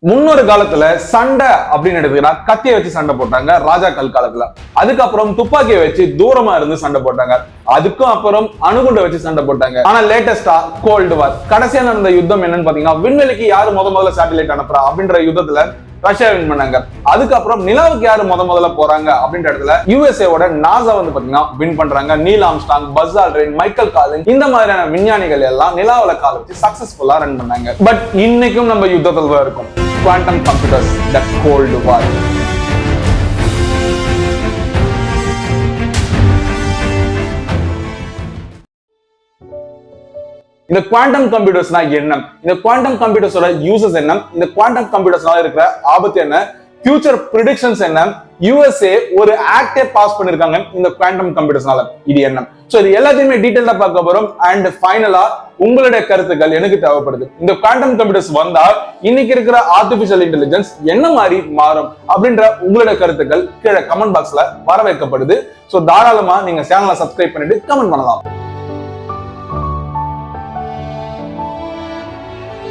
முன்னொரு காலத்துல சண்டை அப்படின்னு எடுத்துக்கிட்டா கத்தியை வச்சு சண்டை போட்டாங்க ராஜாக்கள் காலத்துல. அதுக்கப்புறம் துப்பாக்கியை வச்சு தூரமா இருந்து சண்டை போட்டாங்க. அதுக்கும் அப்புறம் அணுகுண்டை வச்சு சண்டை போட்டாங்க. ஆனா லேட்டஸ்டா கோல்டு வார், கடைசியா நடந்த யுத்தம் என்னன்னு பாத்தீங்கன்னா விண்வெளிக்கு யாரு முதல்ல சேட்டலைட் அனுப்புறா அப்படின்ற யுத்தத்துல ரஷ்யா வின் பண்ணாங்க. அதுக்கப்புறம் நிலாவுக்கு யாரு முதல்ல போறாங்க அப்படின்ற இடத்துல யுஎஸ்ஏவோட நாசா வந்து பாத்தீங்கன்னா வின் பண்றாங்க. Neil Armstrong, Buzz Aldrin, Michael Collins இந்த மாதிரியான விஞ்ஞானிகள் எல்லாம் நிலாவுல கால் வச்சு சக்சஸ்ஃபுல்லா ரன் பண்ணாங்க. பட் இன்னைக்கும் நம்ம யுத்தத்துல தான் இருக்கும். குவாண்டம் கம்ப்யூட்டர்ஸ், த கோல்டு வார். இந்த குவாண்டம் கம்ப்யூட்டர்ஸ்னா என்ன, இந்த குவாண்டம் கம்ப்யூட்டர்ஸோட யூசஸ் என்ன, இந்த குவாண்டம் கம்ப்யூட்டர்ஸ்னால இருக்கிற ஆபத்து என்ன, ஃபியூச்சர் ப்ரெடிக்ஷன்ஸ் என்ன, யுஎஸ்ஏ ஒரு ஆக்டே பாஸ் பண்ணிருக்காங்க இந்த குவாண்டம் கம்ப்யூட்டர்ஸ்னால, இது என்ன, சோ இது எல்லாத்தையுமே டீடைலா பார்க்க போறோம். அண்ட் ஃபைனலா உங்களுடைய கருத்துக்கள் எனக்கு தேவைப்படுது. இந்த குவாண்டம் கம்ப்யூட்டர்ஸ் வந்தா இன்னைக்கு இருக்கிற ஆர்டிபிஷியல் இன்டெலிஜென்ஸ் என்ன மாதிரி மாறும் அப்படின்ற உங்களுடைய கருத்துக்கள் கீழே கமெண்ட் பாக்ஸ்ல வரவேற்கப்படுது. சோ தாராளமா நீங்க சேனலை சப்ஸ்கிரைப் பண்ணிட்டு கமெண்ட் பண்ணலாம்.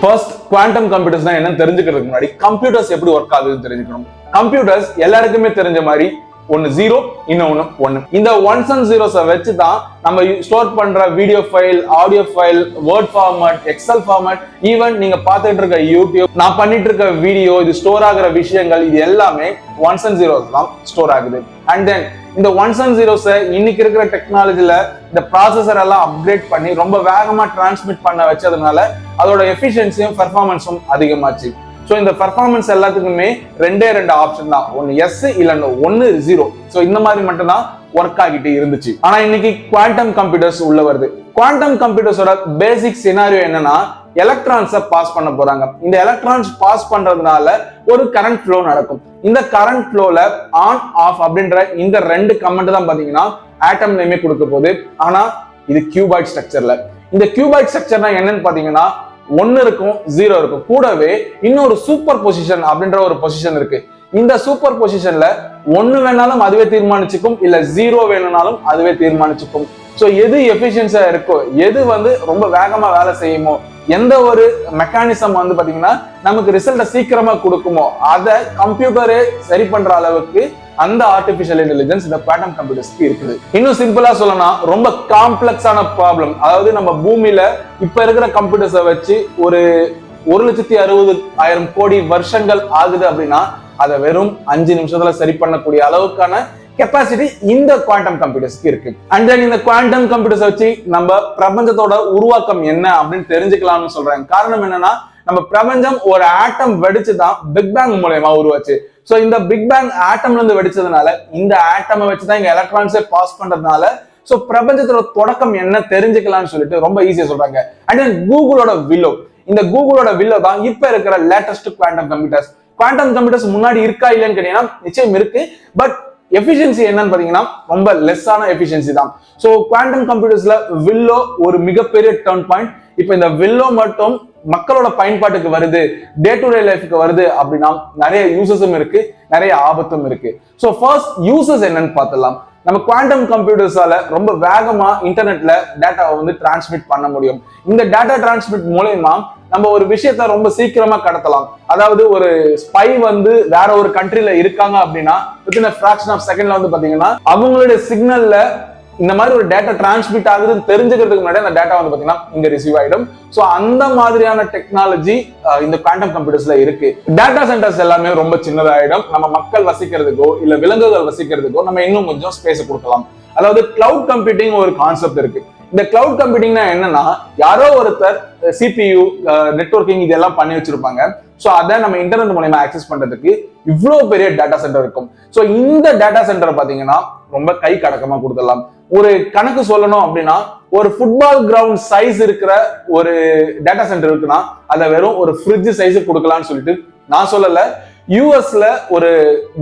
ஃபர்ஸ்ட், குவாண்டம் கம்ப்யூட்டர்ஸ் என்னன்னு தெரிஞ்சுக்கிறதுக்கு முன்னாடி கம்ப்யூட்டர்ஸ் எப்படி ஒர்க் ஆகுதுன்னு தெரிஞ்சுக்கணும். கம்ப்யூட்டர்ஸ் எல்லாருக்குமே தெரிஞ்ச மாதிரி ஒன்னு 0, இன்னொன்னு 1. இந்த ஒன்ஸ் அண்ட் ஜீரோஸை வச்சு தான் நம்ம ஸ்டோர் பண்ற video file, audio file, word format, Excel format, even நீங்க பார்த்துட்டு இருக்க யூடியூப், நான் பண்ணிட்டு இருக்க வீடியோ, இது ஸ்டோர் ஆகிற விஷயங்கள், இது எல்லாமே ஒன்ஸ் அண்ட் ஜீரோஸ் தான் ஸ்டோர் ஆகுது. அண்ட் தென் இந்த ஒன்ஸ் அண்ட் ஜீரோஸை இன்னைக்கு இருக்கிற டெக்னாலஜில இந்த ப்ராசஸர் எல்லாம் அப்கிரேட் பண்ணி ரொம்ப வேகமா டிரான்ஸ்மிட் பண்ண வச்சதுனால அதோட எஃபிஷியன்சியும் பெர்ஃபார்மன்ஸும் அதிகமாச்சு. சோ இந்த பெர்ஃபார்மன்ஸ் எல்லாத்துக்குமே ரெண்டே ஆப்ஷன் தான், ஒன்னு எஸ் இல்லன்னு ஒன்னு 0. சோ இந்த மாதிரி மட்டும் தான் ஒர்க் ஆகிட்டு இருந்துச்சு. ஆனா இன்னைக்கு குவாண்டம் கம்ப்யூட்டர்ஸ் உள்ள வருது. குவாண்டம் கம்ப்யூட்டர்ஸோட பேசிக் சினாரியோ என்னன்னா, எலக்ட்ரான்ஸை பாஸ் பண்ண போறாங்க. இந்த எலக்ட்ரான்ஸ் பாஸ் பண்றதுனால ஒரு கரண்ட் ஃப்ளோ நடக்கும். இந்த கரண்ட் ஃப்ளோல ஆன் ஆஃப் அப்படின்ற இந்த 2 கமெண்ட் தான் பாத்தீங்கன்னா ஆட்டம் நேமே கொடுக்க போகுது. ஆனா இது கியூபாய்ட் ஸ்ட்ரக்சர்ல. இந்த கியூபாய்ட் ஸ்ட்ரக்சர்னா என்னன்னு பாத்தீங்கன்னா 1 இருக்கும், 0 இருக்கும், கூடவே இன்னொரு சூப்பர் பொசிஷன் அப்படின்ற ஒரு பொசிஷன் இருக்கு. இந்த சூப்பர் பொசிஷன்ல 1 வேணாலும் அதுவே தீர்மானிச்சுக்கும், இல்ல 0 வேணும்னாலும் அதுவே தீர்மானிச்சுக்கும். சோ எது எஃபிஷியன்ஸா இருக்கோ, எது வந்து ரொம்ப வேகமா வேலை செய்யுமோ, எந்த ஒரு மெக்கானிசம் வந்து பாத்தீங்கன்னா நமக்கு ரிசல்ட்டை சீக்கிரமா கொடுக்குமோ அதை கம்ப்யூட்டரே சரி பண்ற அளவுக்கு அந்த ஆர்டிபிஷியல் இன்டெலிஜென்ஸ் இந்த குவாண்டம் கம்ப்யூட்டர்ஸ்க்கு இருக்குது. இன்னும் சிம்பிளா சொல்லணும்னா ரொம்ப காம்ப்ளெக்ஸான ப்ராப்ளம், அதாவது நம்ம பூமியில இப்ப இருக்கிற கம்ப்யூட்டர்ஸை வச்சு ஒரு 1,60,000 கோடி வருஷங்கள் ஆகுது அப்படின்னா அதை வெறும் 5 நிமிஷத்துல சரி பண்ணக்கூடிய அளவுக்கான கெப்பாசிட்டி இந்த குவாண்டம் கம்ப்யூட்டர்ஸ்க்கு இருக்கு. அண்ட் தென் இந்த குவாண்டம் கம்ப்யூட்டர்ஸ் வச்சு நம்ம பிரபஞ்சத்தோட உருவாக்கம் என்ன அப்படின்னு தெரிஞ்சுக்கலாம்னு சொல்றாங்க. காரணம் என்னன்னா, நம்ம பிரபஞ்சம் ஒரு ஆட்டம் வெடிச்சுதான் பிக் பேங் மூலமா உருவாச்சு. சோ இந்த பிக் பேங் ஆட்டம்ல இருந்து வெடிச்சதுனால இந்த ஆட்டமை வச்சுதான் இங்க எலக்ட்ரான்ஸை பாஸ் பண்றதுனால சோ பிரபஞ்சத்தோட தொடக்கம் என்ன தெரிஞ்சுக்கலாம்னு சொல்லிட்டு ரொம்ப ஈஸியா சொல்றாங்க. அண்ட் தென் கூகுளோட வில்லோ, இந்த கூகுளோட வில்லோ தான் இப்ப இருக்கிற latest quantum computers. Quantum computers முன்னாடி இருக்கா இல்லைன்னு கேட்டீங்கன்னா நிச்சயம் இருக்கு. பட் எஃபிஷியன்சி என்னன்னு பாத்தீங்கன்னா ரொம்ப லெஸ்ஸான எஃபிஷியன்சி தான். சோ குவாண்டம் கம்ப்யூட்டர்ஸ்ல வில்லோ ஒரு மிகப்பெரிய டர்ன் பாயிண்ட். இப்ப இந்த வில்லோ மட்டும் மக்களோட பயன்பாட்டுக்கு வருது, டே டு டே லைஃப்க்கு வருது அப்படின்னா நிறைய யூசஸும் இருக்கு, நிறைய ஆபத்தும் இருக்கு. சோ ஃபர்ஸ்ட் யூசஸ் என்னன்னு பார்த்தலாம். நம்ம குவாண்டம் கம்ப்யூட்டர்ஸால ரொம்ப வேகமா இன்டர்நெட்ல டேட்டாவை வந்து டிரான்ஸ்மிட் பண்ண முடியும். இந்த டேட்டா டிரான்ஸ்மிட் மூலமா நம்ம ஒரு விஷயத்த ரொம்ப சீக்கிரமா கடத்தலாம். அதாவது ஒரு ஸ்பை வந்து வேற ஒரு கண்ட்ரில இருக்காங்க அப்படின்னா வித்தின் a fraction of secondல வந்து பாத்தீங்கன்னா அவங்களுடைய சிக்னல்ல இந்த மாதிரி ஒரு டேட்டா டிரான்ஸ்மிட் ஆகுதுன்னு தெரிஞ்சுக்கிறதுக்கு முன்னாடி அந்த டேட்டா வந்து பாத்தீங்கன்னா இங்க ரிசீவ் ஆயிடும். சோ அந்த மாதிரியான டெக்னாலஜி இந்த குவாண்டம் கம்ப்யூட்டர்ஸ்ல இருக்கு. டேட்டா சென்டர்ஸ் எல்லாமே ரொம்ப சின்னதாயிடும். நம்ம மக்கள் வசிக்கிறதுக்கோ இல்ல விலங்குகள் வசிக்கிறதுக்கோ நம்ம இன்னும் கொஞ்சம் ஸ்பேஸ் கொடுக்கலாம். அதாவது கிளவுட் கம்ப்யூட்டிங் ஒரு கான்செப்ட் இருக்கு. இந்த கிளவுட் கம்ப்யூட்டிங்னா என்னன்னா, யாரோ ஒருத்தர் CPU, நெட்வொர்க்கிங் இதெல்லாம் பண்ணி வச்சிருப்பாங்க. சோ அதை நம்ம இன்டர்நெட் மூலமா ஆக்சஸ் பண்றதுக்கு இவ்வளவு பெரிய டேட்டா சென்டர் இருக்கும். சோ இந்த டேட்டா சென்டர் பாத்தீங்கன்னா ரொம்ப கை கடக்கமா கொடுத்துடலாம். ஒரு கணக்கு சொல்லணும் அப்படின்னா, ஒரு ஃபுட்பால் கிரவுண்ட் சைஸ் இருக்கிற ஒரு டேட்டா சென்டர் இருக்குன்னா அதை வெறும் ஒரு ஃப்ரிட்ஜ் சைஸ் கொடுக்கலாம்னு சொல்லிட்டு நான் சொல்லல. யூஎஸ்ல ஒரு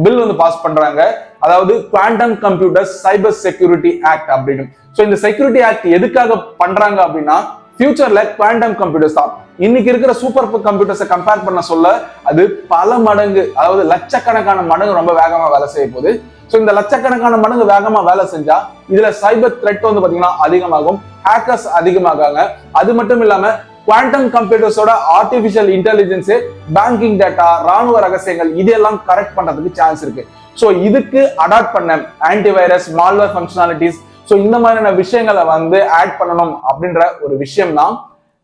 பில் வந்து பாஸ் பண்றாங்க, அதாவது quantum computer cyber security act அப்படின்னு. சோ இந்த செக்யூரிட்டி ஆக்ட் எதுக்காக பண்றாங்க அப்படின்னா, ஃபியூச்சர்ல குவாண்டம் கம்ப்யூட்டர்ஸ் தான் இன்னைக்கு இருக்கிற சூப்பர் கம்ப்யூட்டர்ஸை கம்பேர் பண்ண சொல்ல அது பல மடங்கு, அதாவது லட்சக்கணக்கான மடங்கு ரொம்ப வேகமா வேலை செய்ய போகுது. சோ இந்த லட்சக்கணக்கான மடங்கு வேகமா வேலை செஞ்சா இதுல சைபர் த்ரெட் வந்து பாத்தீங்கன்னா அதிகமாகும், ஹேக்கர்ஸ் அதிகமாகாங்க. அது மட்டும் இல்லாம குவாண்டம் கம்ப்யூட்டர்ஸோட ஆர்டிபிஷியல் இன்டெலிஜென்ஸ் பேங்கிங் டேட்டா, ராணுவ ரகசியங்கள் இதெல்லாம் கரெக்ட் பண்றதுக்கு சான்ஸ் இருக்கு. ஸோ இதுக்கு அடாப்ட் பண்ண ஆன்டிவைரஸ், மால்வேர் ஃபங்க்ஷனாலிட்டிஸ், ஸோ இந்த மாதிரியான விஷயங்களை வந்து ஆட் பண்ணணும் அப்படின்ற ஒரு விஷயம் தான்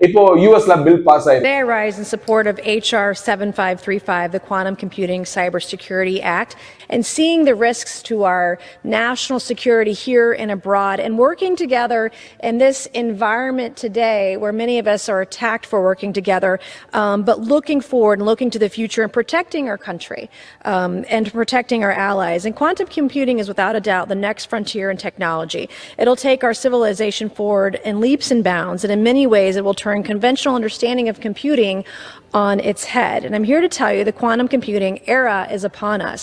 இப்போ யூஎஸ்ல பில் பாஸ் ஆயிருக்கு. Today I rise in support of HR 7535, the Quantum Computing Cybersecurity Act, and seeing the risks to our national security here and abroad, and working together in this environment today where many of us are attacked for working together, but looking forward and looking to the future and protecting our country and protecting our allies. And quantum computing is without a doubt the next frontier in technology. It'll take our civilization forward in leaps and bounds, and in many ways it will turn conventional understanding of computing on its head. And I'm here to tell you the quantum computing era is upon us.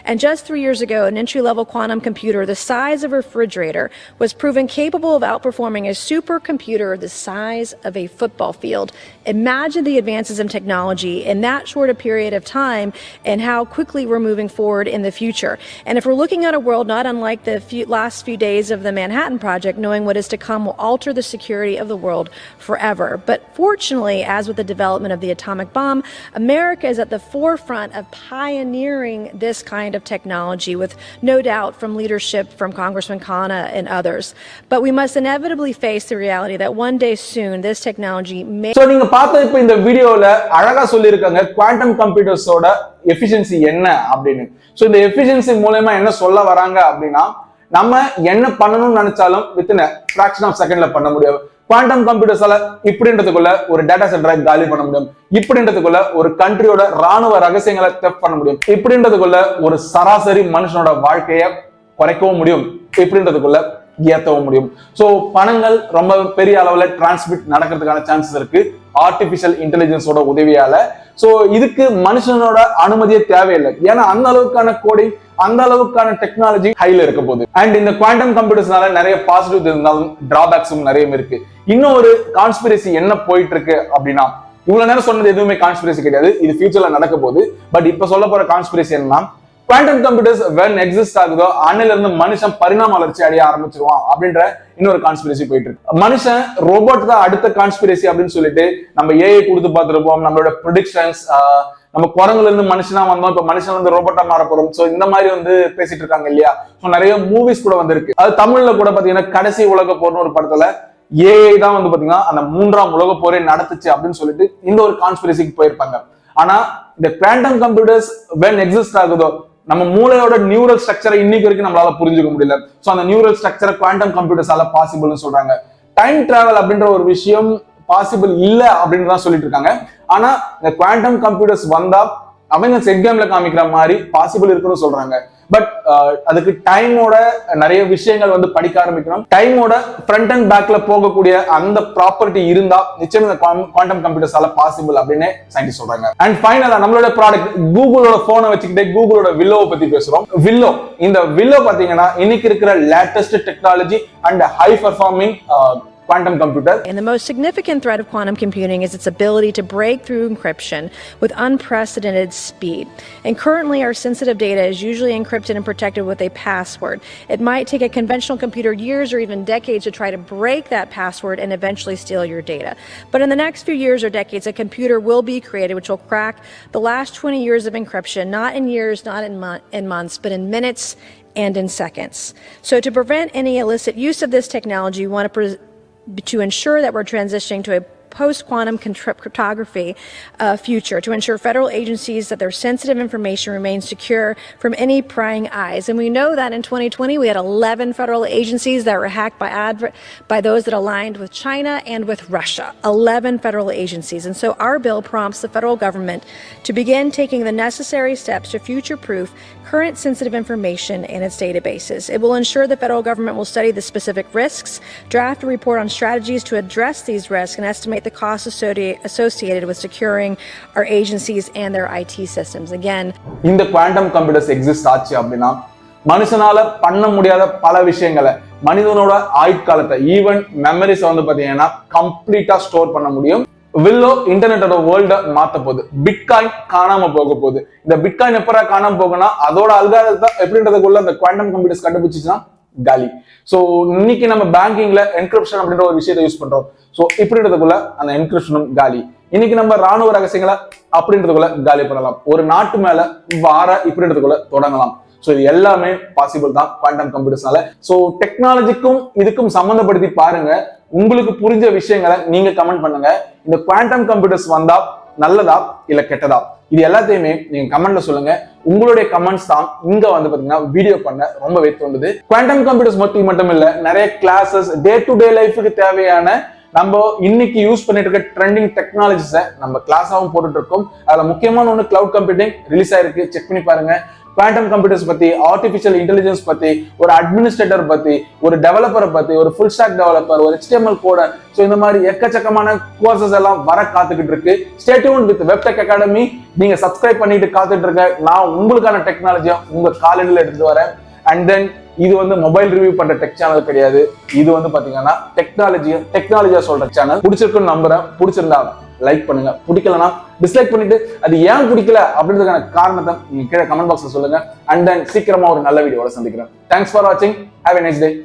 And just 3 years ago, an entry-level quantum computer the size of a refrigerator was proven capable of outperforming a supercomputer the size of a football field. Imagine the advances in technology in that short a period of time and how quickly we're moving forward in the future. And if we're looking at a world not unlike the last few days of the Manhattan Project, knowing what is to come will alter the security of the world forever. But fortunately, as with the development of the atomic bomb, America is at the forefront of pioneering this kind of technology, with no doubt from leadership from Congressman Khanna and others. But we must inevitably face the reality that one day soon this technology may... So நீங்க பார்த்த இப்ப இந்த வீடியோல அழகா சொல்லியிருக்காங்க quantum கம்ப்யூட்டர்ஸோட efficiency என்ன அப்படின்னு. So இந்த எஃபிஷியன்சி மூலமா என்ன சொல்ல வராங்க அப்படின்னா, நம்ம என்ன பண்ணணும்னு நினைச்சாலும் வித்தின் ஃபிராக்ஷன் ஆஃப் செகண்ட்ல பண்ண முடியும். குவாண்டம் கம்ப்யூட்டர்ஸால இப்படின்றதுக்குள்ள ஒரு டேட்டா சென்டரை காலி பண்ண முடியும், இப்படின்றதுக்குள்ள ஒரு கண்ட்ரியோட ராணுவ ரகசியங்களை தெஃப்ட் பண்ண முடியும், இப்படின்றதுக்குள்ள ஒரு சராசரி மனுஷனோட வாழ்க்கைய குறைக்கவும் முடியும், இப்படின்றதுக்குள்ள ஏற்றவும் முடியும். ஸோ பணங்கள் ரொம்ப பெரிய அளவுல டிரான்ஸ்மிட் நடக்கிறதுக்கான சான்சஸ் இருக்கு ஆர்டிபிஷியல் இன்டெலிஜென்ஸோட உதவியால. ஸோ இதுக்கு மனுஷனோட அனுமதியே தேவையில்லை, ஏன்னா அந்த அளவுக்கான கோடிங், அந்த அளவுக்கான டெக்னாலஜி ஹைல இருக்க போகுது. அண்ட் இந்த குவாண்டம் கம்ப்யூட்டர்ஸ்னால நிறைய பாசிட்டிவ் இருந்தாலும் டிராபேக்ஸும் நிறைய இருக்கு. இன்னும் ஒரு கான்ஸ்பிரசி என்ன போயிட்டு இருக்கு அப்படின்னா, இவ்வளவு நேரம் சொன்னது எதுவுமே கான்ஸ்பிரசி கிடையாது, இது ஃபியூச்சர்ல நடக்க போகுது. பட் இப்ப சொல்ல போற கான்ஸ்பிரசி என்னன்னா, குவாண்டம் கம்ப்யூட்டர்ஸ் when எக்ஸிஸ்ட் ஆகுதோ அன்னில இருந்து மனுஷன் பரிணாம வளர்ச்சி அடைய ஆரம்பிச்சிருவான் அப்படின்ற இன்னொரு கான்ஸ்பிரசி போயிட்டு இருக்கு. மனுஷன் ரோபோட் தான் அடுத்த கான்ஸ்பிரசி அப்படின்னு சொல்லிட்டு நம்ம ஏஐ கொடுத்து பார்த்துருப்போம், நம்மளோட ப்ரெடிக்ஷன்ஸ், நம்ம குரங்குல இருந்து மனுஷனா வந்தோம், இப்ப மனுஷன் வந்து ரோபோட்டா மாற போறோம். சோ இந்த மாதிரி வந்து பேசிட்டு இருக்காங்க இல்லையா. சோ நிறைய மூவிஸ் கூட வந்திருக்கு. அது தமிழ்ல கூட பாத்தீங்கன்னா கடைசி உலக போர்னு ஒரு படத்துல ஏஐ தான் வந்து பாத்தீங்கன்னா அந்த 3ஆம் உலக போரே நடத்துச்சு அப்படின்னு சொல்லிட்டு இந்த ஒரு கான்ஸ்பிரசிக்கு போயிருப்பாங்க. ஆனா இந்த குவாண்டம் கம்ப்யூட்டர்ஸ் when எக்ஸிஸ்ட் ஆகுதோ, நம்ம மூளையோட நியூரல் ஸ்ட்ரக்சரை இன்னைக்கு வரைக்கும் நம்மளால புரிஞ்சுக்க முடியல. சோ அந்த நியூரல் ஸ்ட்ரக்சரை குவாண்டம் கம்ப்யூட்டர்ஸால பாசிபிள்னு சொல்றாங்க. டைம் டிராவல் அப்படின்ற ஒரு விஷயம் பாசிபிள் இல்ல அப்படின்னு தான் சொல்லிட்டு இருக்காங்க. ஆனா இந்த குவாண்டம் கம்ப்யூட்டர்ஸ் வந்தா அவங்க எக்ஸாம்ல காமிக்கிற மாதிரி பாசிபிள் இருக்குன்னு சொல்றாங்க. பட் அதுக்கு டைமோட நிறைய விஷயங்கள் வந்து படிக்க ஆரம்பிக்கணும். டைமோட ஃப்ரண்ட் அண்ட் பேக்ல போகக்கூடிய அந்த ப்ராப்பர்ட்டி இருந்தா நிச்சயம் இந்த குவாண்டம் கம்ப்யூட்டர்ஸால பாசிபிள் அப்படின்னு சயின்டிஸ்ட் சொல்றாங்க. அண்ட் ஃபைனலா நம்மளோட ப்ராடக்ட் கூகுளோட போனை வச்சுக்கிட்டே கூகுளோட வில்லோவை பத்தி பேசுறோம். வில்லோ, இந்த வில்லோ பாத்தீங்கன்னா இன்னைக்கு இருக்கிற latest technology and high performing quantum computer. And the most significant threat of quantum computing is its ability to break through encryption with unprecedented speed. And currently our sensitive data is usually encrypted and protected with a password. It might take a conventional computer years or even decades to try to break that password and eventually steal your data. But in the next few years or decades, a computer will be created which will crack the last 20 years of encryption, not in years, not in months, but in minutes and in seconds. So to prevent any illicit use of this technology, we want to ensure that we're transitioning to a post-quantum cryptography future, to ensure federal agencies that their sensitive information remains secure from any prying eyes. And we know that in 2020 we had 11 federal agencies that were hacked by those that aligned with China and with Russia. 11 federal agencies. And so our bill prompts the federal government to begin taking the necessary steps to future-proof current sensitive information in its databases. It will ensure the federal government will study the specific risks, draft a report on strategies to address these risks, and estimate the costs associated with securing our agencies and their IT systems. Again, இந்த quantum computers exist ஆச்சு அப்படின்னா மனுஷனால பண்ண முடியாத பல விஷயங்களை, மனிதனோட ஆயுட்காலத்தை, even memories வந்து பாத்தீங்கன்னா கம்ப்ளீட்டா ஸ்டோர் பண்ண முடியும். வில்லோ இன்டர்நெட்டோட வேர்ல்ட மாத்த போகுது. பிட்காயின் காணாம போக போகுது. இந்த பிட்காயின் எப்பரா காணாம போகுனா அதோட அல்காரிதத்தை எப்படின்றதுக்குள்ள அந்த குவாண்டம் கம்ப்யூட்டர்ஸ் கண்டுபிடிச்சுன்னா காலி. சோ இன்னைக்கு நம்ம பேங்கிங்ல என்கிரிப்ஷன் அப்படின்ற ஒரு விஷயத்தை யூஸ் பண்றோம். ஸோ இப்படின்றதுக்குள்ள அந்த என்கிரிப்ஷனும் காலி. இன்னைக்கு நம்ம ராணுவ ரகசியங்களை அப்படின்றதுக்குள்ள காலி பண்ணலாம். ஒரு நாட்டு மேல வார இப்படின்றதுக்குள்ள தொடங்கலாம். ஸோ இது எல்லாமே பாசிபிள் தான் குவாண்டம் கம்ப்யூட்டர்ஸ்னால. ஸோ டெக்னாலஜிக்கும் இதுக்கும் சம்மந்தப்படுத்தி பாருங்க. உங்களுக்கு புரிஞ்ச விஷயங்களை நீங்க கமெண்ட் பண்ணுங்க. இந்த குவாண்டம் கம்ப்யூட்டர்ஸ் வந்தா நல்லதா இல்ல கெட்டதா, இது எல்லாத்தையுமே நீங்க கமெண்ட்ல சொல்லுங்க. உங்களுடைய கமெண்ட்ஸ் தான் இங்க வந்து பாத்தீங்கன்னா வீடியோ பண்ண ரொம்பவே தோணுது. குவாண்டம் கம்ப்யூட்டர்ஸ் மட்டும் இல்ல, நிறைய கிளாஸஸ் டே டு டே லைஃபுக்கு தேவையான நம்ம இன்னைக்கு யூஸ் பண்ணிட்டு இருக்க ட்ரெண்டிங் டெக்னாலஜிஸை நம்ம கிளாஸாவும் போட்டுட்டு இருக்கோம். அதுல முக்கியமான ஒன்று கிளவுட் கம்ப்யூட்டிங் ரிலீஸ் ஆயிருக்கு, செக் பண்ணி பாருங்க. குவாண்டம் கம்ப்யூட்டர்ஸ் பத்தி, ஆர்டிஃபிஷியல் இன்டெலிஜென்ஸ் பத்தி, ஒரு அட்மினிஸ்ட்ரேட்டர் பத்தி, ஒரு டெவலப்பரை பத்தி, ஒரு ஃபுல் ஸ்டாக் டெவலப்பர், ஒரு HTML கோடர், ஸோ இந்த மாதிரி எக்கச்சக்கமான கோர்சஸ் எல்லாம் வர காத்துக்கிட்டு இருக்கு. ஸ்டே டியூன்ட் வித் வெப்டெக் அகாடமி. நீங்க சப்ஸ்கிரைப் பண்ணிட்டு காத்துட்டு இருக்க நான் உங்களுக்கான டெக்னாலஜியை உங்க காலடியில் எடுத்துட்டு வரேன். அண்ட் தென் இது வந்து மொபைல் ரிவ்யூ பண்ற டெக் சேனல் கிடையாது. இது வந்து பாத்தீங்கன்னா டெக்னாலஜியா சொல்ற சேனல். பிடிச்சிருக்குன்னு நம்புறேன். பிடிச்சிருந்தா லைக் பண்ணுங்க, பிடிக்கலனா டிஸ்லைக் பண்ணிட்டு அது ஏன் பிடிக்கல அப்படின்றதுக்கான காரணத்தை நீங்க கீழே கமெண்ட் பாக்ஸ்ல சொல்லுங்க. அண்ட் தென் சீக்கிரமா ஒரு நல்ல வீடியோட சந்திக்கிறேன். தேங்க்ஸ் ஃபார் வாட்சிங். Have a nice day.